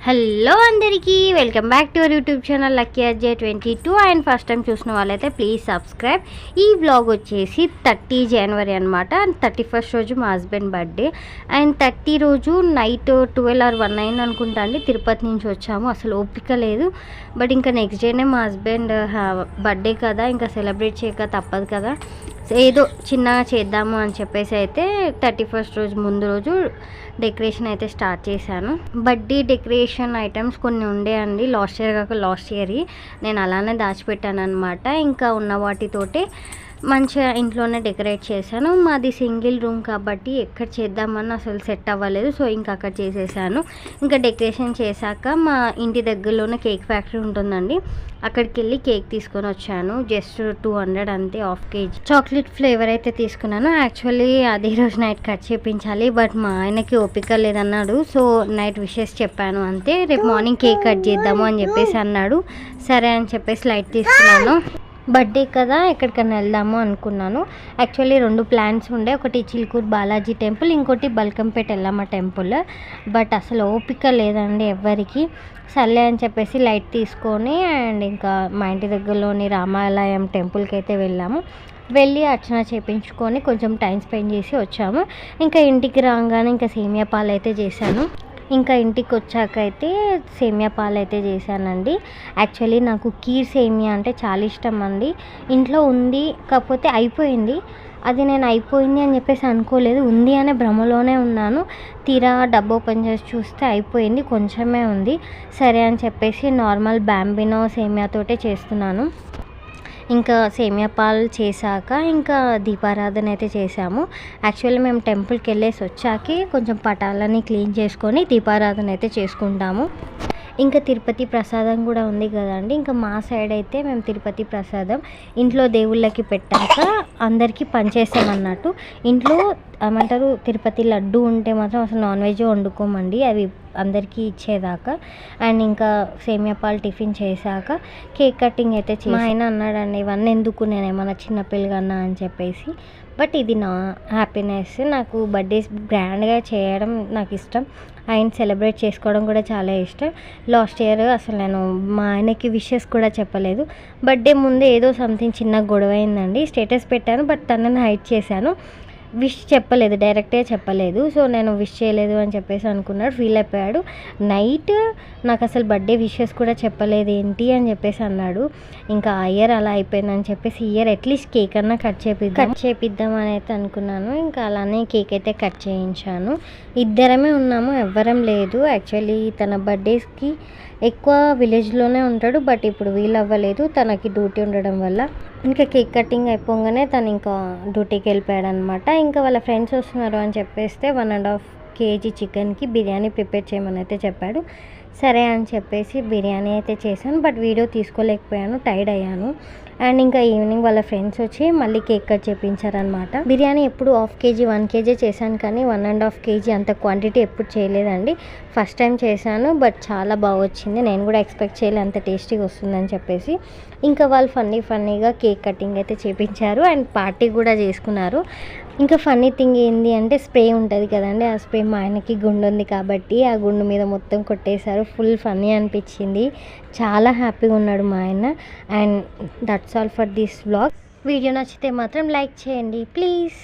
Hello అందరికీ welcome back to our YouTube channel lucky Ajay 22 and first time చూసిన వాళ్ళైతే please subscribe. ఈ vlog వచ్చేసి 30 జనవరి అనమాట. అండ్ 31st రోజు మా హస్బెండ్ బర్త్డే. అండ్ 30 రోజు నైట్ 12 or 1 అయింది అనుకుంటా అండి. తిరుపతి నుంచి వచ్చాము, అసలు ఓపిక లేదు. బట్ ఇంకా నెక్స్ట్ డేనే మా హస్బెండ్ బర్త్డే కదా, ఇంకా సెలబ్రేట్ చేయక తప్పదు కదా, ఏదో చిన్నగా చేద్దాము అని చెప్పేసి అయితే 31st రోజు ముందు రోజు డెకరేషన్ అయితే స్టార్ట్ చేశాను. బర్త్డే డెకరేషన్ ఐటమ్స్ కొన్ని ఉండే అండి, లాస్ట్ ఇయర్ నేను అలానే దాచిపెట్టాను అనమాట. ఇంకా ఉన్న వాటితోటే మంచిగా ఇంట్లోనే డెకరేట్ చేశాను. మాది సింగిల్ రూమ్ కాబట్టి ఎక్కడ చేద్దామని అసలు సెట్ అవ్వలేదు. సో ఇంకా అక్కడ చేసేసాను. ఇంకా డెకరేషన్ చేశాక మా ఇంటి దగ్గరలోనే కేక్ ఫ్యాక్టరీ ఉంటుందండి, అక్కడికి వెళ్ళి కేక్ తీసుకొని వచ్చాను. జస్ట్ 200 అంతే, హాఫ్ కేజీ చాక్లెట్ ఫ్లేవర్ అయితే తీసుకున్నాను. యాక్చువల్లీ అదే రోజు నైట్ కట్ చేయించాలి, బట్ మా ఆయనకి ఓపిక లేదన్నాడు. సో నైట్ విషెస్ చెప్పాను అంతే, రేపు మార్నింగ్ కేక్ కట్ చేద్దాము అని చెప్పేసి అన్నాడు. సరే అని చెప్పేసి లైట్ తీసుకున్నాను. బర్త్డే కదా ఎక్కడికైనా వెళ్దాము అనుకున్నాను. యాక్చువల్లీ 2 ప్లాన్స్ ఉండే, ఒకటి చిలుకూరు బాలాజీ టెంపుల్, ఇంకోటి బల్కంపేట ఎల్లమ్మ టెంపుల్. బట్ అసలు ఓపిక లేదండి ఎవ్వరికి. సర్లే అని చెప్పేసి లైట్ తీసుకొని అండ్ ఇంకా మా ఇంటి దగ్గరలోని రామాలయం టెంపుల్కి అయితే వెళ్ళి అర్చన చేయించుకొని కొంచెం టైం స్పెండ్ చేసి వచ్చాము. ఇంకా ఇంటికి రాగానే ఇంకా సేమియా పాలు అయితే చేశాను. ఇంకా ఇంటికి వచ్చాక అయితే సేమియా పాలు అయితే చేశానండి. యాక్చువల్లీ నాకు కీర్ సేమియా అంటే చాలా ఇష్టం అండి. ఇంట్లో ఉంది, కాకపోతే అయిపోయింది. అది నేను అయిపోయింది అని చెప్పేసి అనుకోలేదు, ఉంది అనే భ్రమలోనే ఉన్నాను. తీరా డబ్బా ఓపెన్ చేసి చూస్తే అయిపోయింది, కొంచెమే ఉంది. సరే అని చెప్పేసి నార్మల్ బ్యాంబినో సేమియాతోటే చేస్తున్నాను. ఇంకా సేమియా పాలు చేశాక ఇంకా దీపారాధన అయితే చేసాము. యాక్చువల్లీ మేము టెంపుల్కి వెళ్ళేసి వచ్చాకే కొంచెం పటాలని క్లీన్ చేసుకొని దీపారాధన అయితే చేసుకుంటాము. ఇంకా తిరుపతి ప్రసాదం కూడా ఉంది కదండి. ఇంకా మా సైడ్ అయితే మేము తిరుపతి ప్రసాదం ఇంట్లో దేవుళ్ళకి పెట్టాక అందరికీ పంచేస్తామన్నట్టు. ఇంట్లో ఏమంటారు, తిరుపతి లడ్డు ఉంటే మాత్రం అసలు నాన్ వెజ్ వండుకోమండి, అవి అందరికీ ఇచ్చేదాకా. అండ్ ఇంకా సేమియా పాలు టిఫిన్ చేశాక కేక్ కటింగ్ అయితే మా ఆయన అన్నాడండి, ఇవన్నీ ఎందుకు, నేను ఏమన్నా చిన్నపిల్లగన్నా అని చెప్పేసి. బట్ ఇది నా హ్యాపీనెస్. నాకు బర్త్డేస్ గ్రాండ్గా చేయడం నాకు ఇష్టం, ఆయన సెలబ్రేట్ చేసుకోవడం కూడా చాలా ఇష్టం. లాస్ట్ ఇయర్ అసలు నేను మా ఆయనకి విషెస్ కూడా చెప్పలేదు. బర్త్డే ముందే ఏదో సంథింగ్ చిన్న గొడవ అయిందండి. స్టేటస్ పెట్టాను, బట్ తనని హైడ్ చేశాను. విష్ చెప్పలేదు, డైరెక్ట్గా చెప్పలేదు. సో నేను విష్ చేయలేదు అని చెప్పేసి అనుకున్నాడు, ఫీల్ అయిపోయాడు. నైట్ నాకు అసలు బర్త్డే విషెస్ కూడా చెప్పలేదు ఏంటి అని చెప్పేసి అన్నాడు. ఇంకా ఆ ఇయర్ అలా అయిపోయిందని చెప్పేసి ఈ ఇయర్ అట్లీస్ట్ కేక్ అన్నా కట్ చేపిద్దాం అని అయితే అనుకున్నాను. ఇంకా అలానే కేక్ అయితే కట్ చేయించాను. ఇద్దరమే ఉన్నాము, ఎవ్వరం లేదు. యాక్చువల్లీ తన బర్త్డేస్కి ఎక్కువ విలేజ్లోనే ఉంటాడు, బట్ ఇప్పుడు వీలు అవ్వలేదు తనకి డ్యూటీ ఉండడం వల్ల. ఇంకా కేక్ కటింగ్ అయిపోగానే తను ఇంకా డ్యూటీకి వెళ్ళిపోయాడు అనమాట. ఇంకా వాళ్ళ ఫ్రెండ్స్ వస్తున్నారు అని చెప్పేస్తే 1.5 kg చికెన్కి బిర్యానీ ప్రిపేర్ చేయమని అయితే చెప్పాడు. సరే అని చెప్పేసి బిర్యానీ అయితే చేశాను, బట్ వీడియో తీసుకోలేకపోయాను, టైర్డ్ అయ్యాను. అండ్ ఇంకా ఈవినింగ్ వాళ్ళ ఫ్రెండ్స్ వచ్చి మళ్ళీ కేక్ కట్ చేయించారనమాట. బిర్యానీ ఎప్పుడు 1/2 kg 1 kg చేశాను, కానీ 1.5 kg అంత క్వాంటిటీ ఎప్పుడు చేయలేదండి. ఫస్ట్ టైం చేశాను, బట్ చాలా బాగా వచ్చింది. నేను కూడా ఎక్స్పెక్ట్ చేయలేదు అంత టేస్టీగా వస్తుందని చెప్పేసి. ఇంకా వాళ్ళు ఫన్నీగా కేక్ కటింగ్ అయితే చేయించారు అండ్ పార్టీ కూడా చేసుకున్నారు. ఇంకా ఫన్నీ థింగ్ ఏంటి అంటే స్ప్రే ఉంటుంది కదండి, ఆ స్ప్రే మా ఆయనకి గుండు ఉంది కాబట్టి ఆ గుండు మీద మొత్తం కొట్టేశారు. ఫుల్ ఫన్నీ అనిపించింది, చాలా హ్యాపీగా ఉన్నాడు మా ఆయన. And that's all for this vlog. Video నచ్చితే మాత్రం లైక్ చేయండి ప్లీజ్.